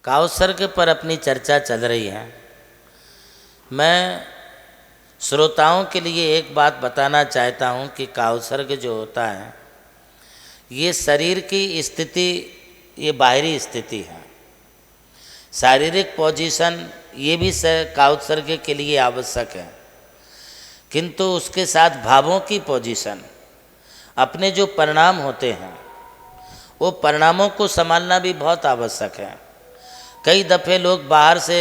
काउत्सर्ग पर अपनी चर्चा चल रही है। मैं श्रोताओं के लिए एक बात बताना चाहता हूँ कि काउत्सर्ग जो होता है ये शरीर की स्थिति, ये बाहरी स्थिति है। शारीरिक पोजीशन ये भी काउत्सर्ग के लिए आवश्यक है, किंतु उसके साथ भावों की पोजीशन, अपने जो परिणाम होते हैं वो परिणामों को संभालना भी बहुत आवश्यक है। कई दफ़े लोग बाहर से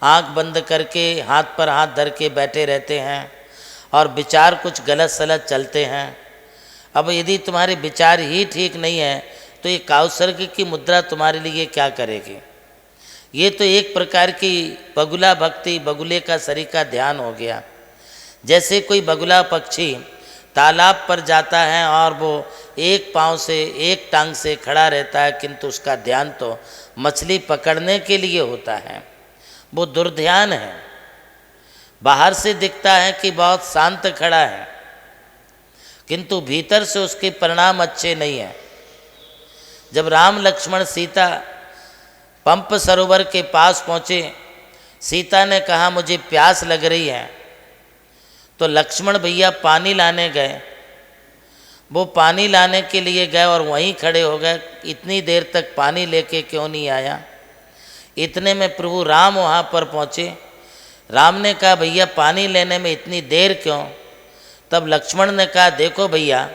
आंख बंद करके हाथ पर हाथ धर के बैठे रहते हैं और विचार कुछ गलत सलत चलते हैं। अब यदि तुम्हारे विचार ही ठीक नहीं है तो ये काउत्सर्ग की मुद्रा तुम्हारे लिए क्या करेगी। ये तो एक प्रकार की बगुला भक्ति, बगुले का सरीका ध्यान हो गया। जैसे कोई बगुला पक्षी तालाब पर जाता है और वो एक पाँव से, एक टांग से खड़ा रहता है, किंतु उसका ध्यान तो मछली पकड़ने के लिए होता है। वो दुर्ध्यान है। बाहर से दिखता है कि बहुत शांत खड़ा है, किंतु भीतर से उसके परिणाम अच्छे नहीं हैं। जब राम लक्ष्मण सीता पंप सरोवर के पास पहुँचे, सीता ने कहा मुझे प्यास लग रही है, तो लक्ष्मण भैया पानी लाने गए। वो पानी लाने के लिए गए और वहीं खड़े हो गए। इतनी देर तक पानी लेके क्यों नहीं आया। इतने में प्रभु राम वहाँ पर पहुँचे। राम ने कहा भैया पानी लेने में इतनी देर क्यों। तब लक्ष्मण ने कहा देखो भैया,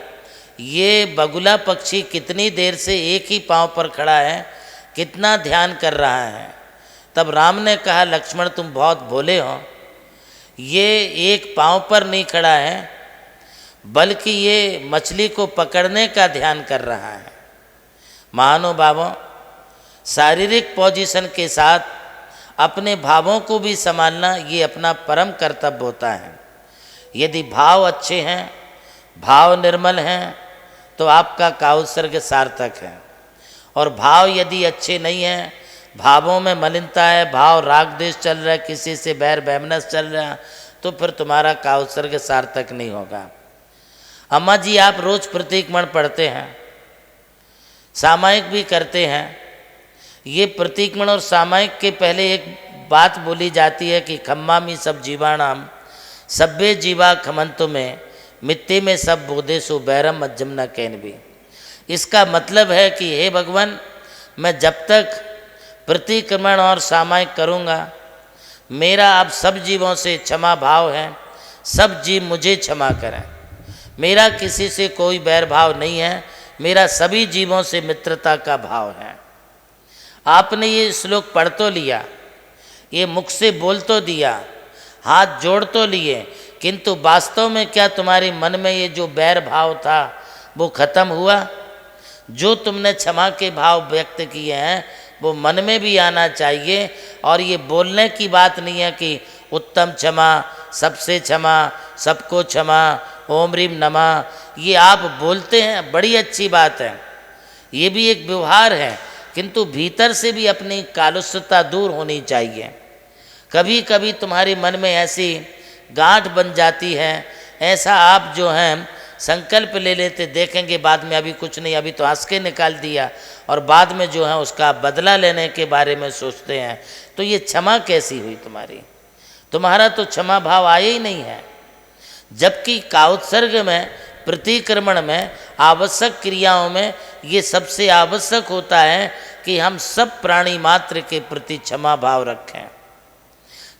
ये बगुला पक्षी कितनी देर से एक ही पाँव पर खड़ा है, कितना ध्यान कर रहा है। तब राम ने कहा लक्ष्मण तुम बहुत भोले हो, ये एक पाँव पर नहीं खड़ा है बल्कि ये मछली को पकड़ने का ध्यान कर रहा है। महानुभावों, शारीरिक पोजीशन के साथ अपने भावों को भी संभालना ये अपना परम कर्तव्य होता है। यदि भाव अच्छे हैं, भाव निर्मल हैं, तो आपका काउत्सर्ग सार्थक है। और भाव यदि अच्छे नहीं हैं, भावों में मलिनता है, भाव राग द्वेष चल रहा है, किसी से बैर बैमनस चल रहा है, तो फिर तुम्हारा काउत्सर्ग सार्थक नहीं होगा। अम्मा जी आप रोज़ प्रतीकमण पढ़ते हैं, सामायिक भी करते हैं। ये प्रतीकमण और सामायिक के पहले एक बात बोली जाती है कि खम्मामी सब जीवाणाम सभ्य जीवा खमंतु में मित्ते में सब बोधेसु बैरम मज्जम न कैन भी। इसका मतलब है कि हे भगवान, मैं जब तक प्रतिक्रमण और सामायिक करूँगा, मेरा आप सब जीवों से क्षमा भाव है, सब जीव मुझे क्षमा करें। मेरा किसी से कोई बैर भाव नहीं है, मेरा सभी जीवों से मित्रता का भाव है। आपने ये श्लोक पढ़ तो लिया, ये मुख से बोल तो दिया, हाथ जोड़ तो लिए, किंतु वास्तव में क्या तुम्हारे मन में ये जो बैर भाव था वो खत्म हुआ। जो तुमने क्षमा के भाव व्यक्त किए हैं वो मन में भी आना चाहिए। और ये बोलने की बात नहीं है कि उत्तम क्षमा, सबसे क्षमा, सबको क्षमा, ओम ह्रीम नमः, ये आप बोलते हैं, बड़ी अच्छी बात है, ये भी एक व्यवहार है, किंतु भीतर से भी अपनी कालुष्यता दूर होनी चाहिए। कभी कभी तुम्हारे मन में ऐसी गांठ बन जाती है, ऐसा आप जो हैं संकल्प ले लेते, देखेंगे बाद में अभी कुछ नहीं, अभी तो हंस के निकाल दिया, और बाद में जो है उसका बदला लेने के बारे में सोचते हैं। तो ये क्षमा कैसी हुई तुम्हारी, तुम्हारा तो क्षमा भाव आया ही नहीं है। जबकि काउत्सर्ग में, प्रतिक्रमण में, आवश्यक क्रियाओं में ये सबसे आवश्यक होता है कि हम सब प्राणी मात्र के प्रति क्षमा भाव रखें,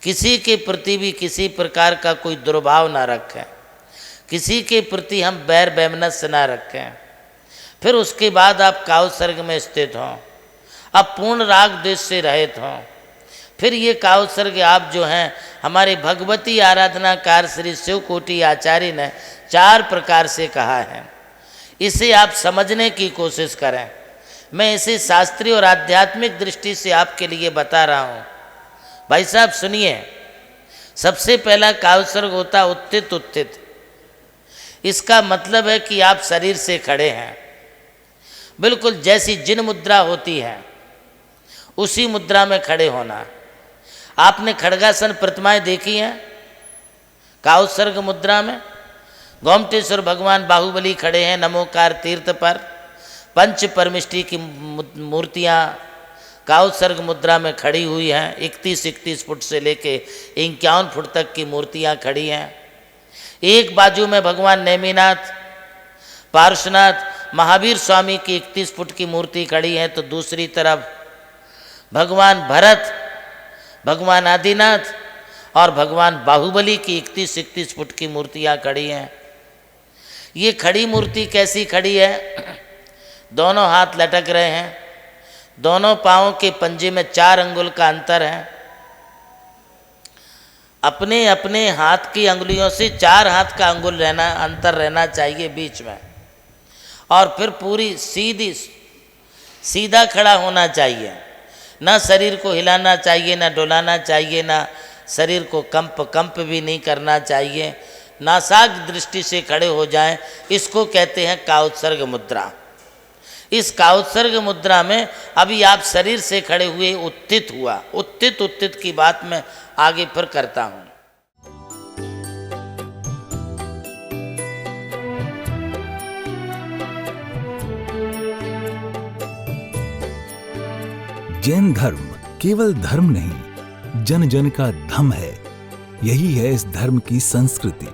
किसी के प्रति भी किसी प्रकार का कोई दुर्भाव ना रखें, किसी के प्रति हम बैर बैमनस ना रखें। फिर उसके बाद आप काउत्सर्ग में स्थित हों, अब पूर्ण राग द्वेष से रहित हों। फिर ये काउत्सर्ग आप जो हैं, हमारे भगवती आराधनाकार श्री शिव कोटि आचार्य ने 4 प्रकार से कहा है। इसे आप समझने की कोशिश करें। मैं इसे शास्त्रीय और आध्यात्मिक दृष्टि से आपके लिए बता रहा हूँ। भाई साहब सुनिए, सबसे पहला काउत्सर्ग होता उत्थित उत्थित। इसका मतलब है कि आप शरीर से खड़े हैं, बिल्कुल जैसी जिन मुद्रा होती है उसी मुद्रा में खड़े होना। आपने खड्गासन प्रतिमाएं देखी हैं काउत्सर्ग मुद्रा में। गोमटेश्वर भगवान बाहुबली खड़े हैं नमोकार तीर्थ पर, पंच परमिष्टि की मूर्तियाँ काउत्सर्ग मुद्रा में खड़ी हुई हैं। 31 फुट से लेके 51 फुट तक की मूर्तियां खड़ी हैं। एक बाजू में भगवान नेमिनाथ, पार्श्वनाथ, महावीर स्वामी की 31 फुट की मूर्ति खड़ी है, तो दूसरी तरफ भगवान भरत, भगवान आदिनाथ और भगवान बाहुबली की 31 फुट की मूर्तियां खड़ी हैं। ये खड़ी मूर्ति कैसी खड़ी है? दोनों हाथ लटक रहे हैं, दोनों पांवों के पंजे में 4 अंगुल का अंतर है। अपने अपने हाथ की अंगुलियों से 4 हाथ का अंगुल अंतर रहना चाहिए बीच में, और फिर पूरी सीधा खड़ा होना चाहिए। ना शरीर को हिलाना चाहिए, ना डुलाना चाहिए, ना शरीर को कंप भी नहीं करना चाहिए। नासाक दृष्टि से खड़े हो जाएं, इसको कहते हैं काउत्सर्ग मुद्रा। इस काउत्सर्ग मुद्रा में अभी आप शरीर से खड़े हुए उत्थित हुआ, उत्थित की बात मैं आगे फिर करता हूँ। जैन धर्म केवल धर्म नहीं, जन जन का धम है। यही है इस धर्म की संस्कृति।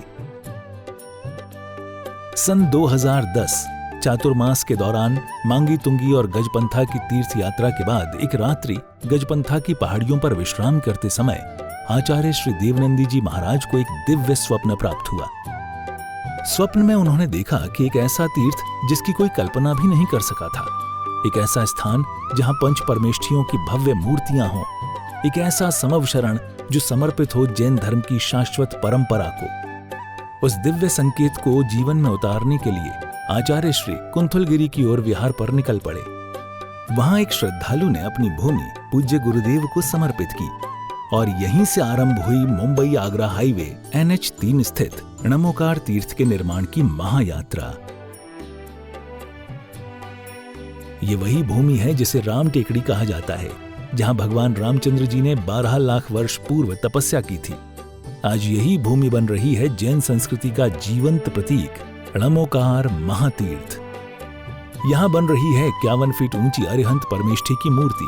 सन 2010 चातुर्मास के दौरान मांगी तुंगी और गजपंथा की तीर्थ यात्रा के बाद एक रात्रि गजपंथा की पहाड़ियों पर विश्राम करते समय आचार्य श्री देवनंदी जी महाराज को एक दिव्य स्वप्न प्राप्त हुआ। स्वप्न में उन्होंने देखा कि एक ऐसा तीर्थ जिसकी कोई कल्पना भी नहीं कर सका था, एक ऐसा स्थान जहां पंच परमेष्ठियों की भव्य मूर्तियां हों, एक ऐसा समव शरण जो समर्पित हो जैन धर्म की शाश्वत परंपरा को। उस दिव्य संकेत को जीवन में उतारने के लिए आचार्य श्री कुंथलगिरी की ओर विहार पर निकल पड़े। वहां एक श्रद्धालु ने अपनी भूमि पूज्य गुरुदेव को समर्पित की और यहीं से आरंभ हुई मुंबई आगरा हाईवे NH3 स्थित णमोकार तीर्थ के निर्माण की महायात्रा। ये वही भूमि है जिसे राम टेकड़ी कहा जाता है, जहां भगवान रामचंद्र जी ने 12 लाख वर्ष पूर्व तपस्या की थी। आज यही भूमि बन रही है जैन संस्कृति का जीवंत प्रतीक णमोकार महातीर्थ। यहां बन रही है 51 फीट ऊंची अरिहंत परमेष्ठी की मूर्ति,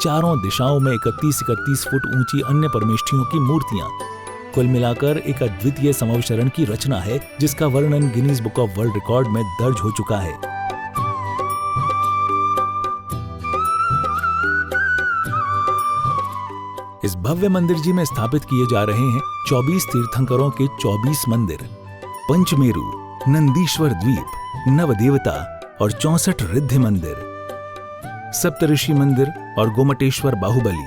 चारों दिशाओं में 31 फुट ऊंची अन्य परमेष्ठियों की मूर्तियां। कुल मिलाकर एक अद्वितीय समवशरण की रचना है, जिसका वर्णन Guinness book of world record में दर्ज हो चुका है। इस भव्य मंदिर जी में स्थापित किए जा रहे हैं 24 तीर्थंकरों के 24 मंदिर, पंचमेरु, नंदीश्वर द्वीप, नवदेवता और 64 रिद्धि मंदिर, सप्तऋषि मंदिर और गोमटेश्वर बाहुबली,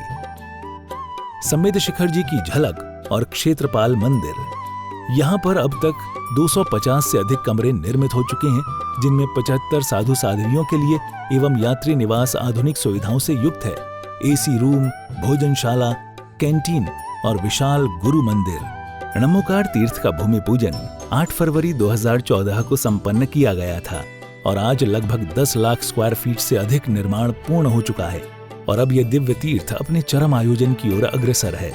संमेद शिखर जी की झलक और क्षेत्रपाल मंदिर। यहाँ पर अब तक 250 से अधिक कमरे निर्मित हो चुके हैं, जिनमें 75 साधु साध्वियों के लिए एवं यात्री निवास आधुनिक सुविधाओं से युक्त है। AC रूम, भोजनशाला, कैंटीन और विशाल गुरु मंदिर। णमोकार तीर्थ का भूमि पूजन 8 फरवरी 2014 को संपन्न किया गया था और आज लगभग 10 लाख स्क्वायर फीट से अधिक निर्माण पूर्ण हो चुका है और अब यह दिव्य तीर्थ अपने चरम आयोजन की ओर अग्रसर है।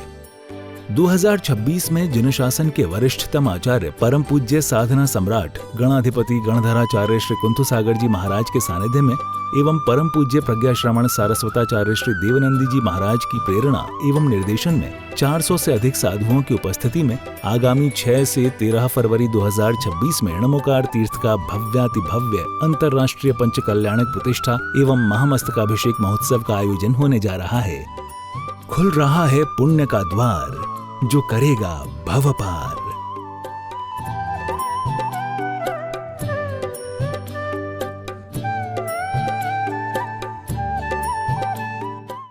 2026 में जिन शासन के वरिष्ठतम आचार्य परम पूज्य साधना सम्राट गणाधिपति गणधराचार्य श्री कुंथुसागर जी महाराज के सानिध्य में एवं परम पूज्य प्रज्ञा श्रवण सारस्वताचार्य श्री देवनंदी जी महाराज की प्रेरणा एवं निर्देशन में 400 से अधिक साधुओं की उपस्थिति में आगामी 6 से 13 फरवरी 2026 में णमोकार तीर्थ का भव्यातिभव्य अंतर्राष्ट्रीय पंच कल्याणक प्रतिष्ठा एवं महामस्तकाभिषेक महोत्सव का आयोजन होने जा रहा है। खुल रहा है पुण्य का द्वार, जो करेगा भव पार।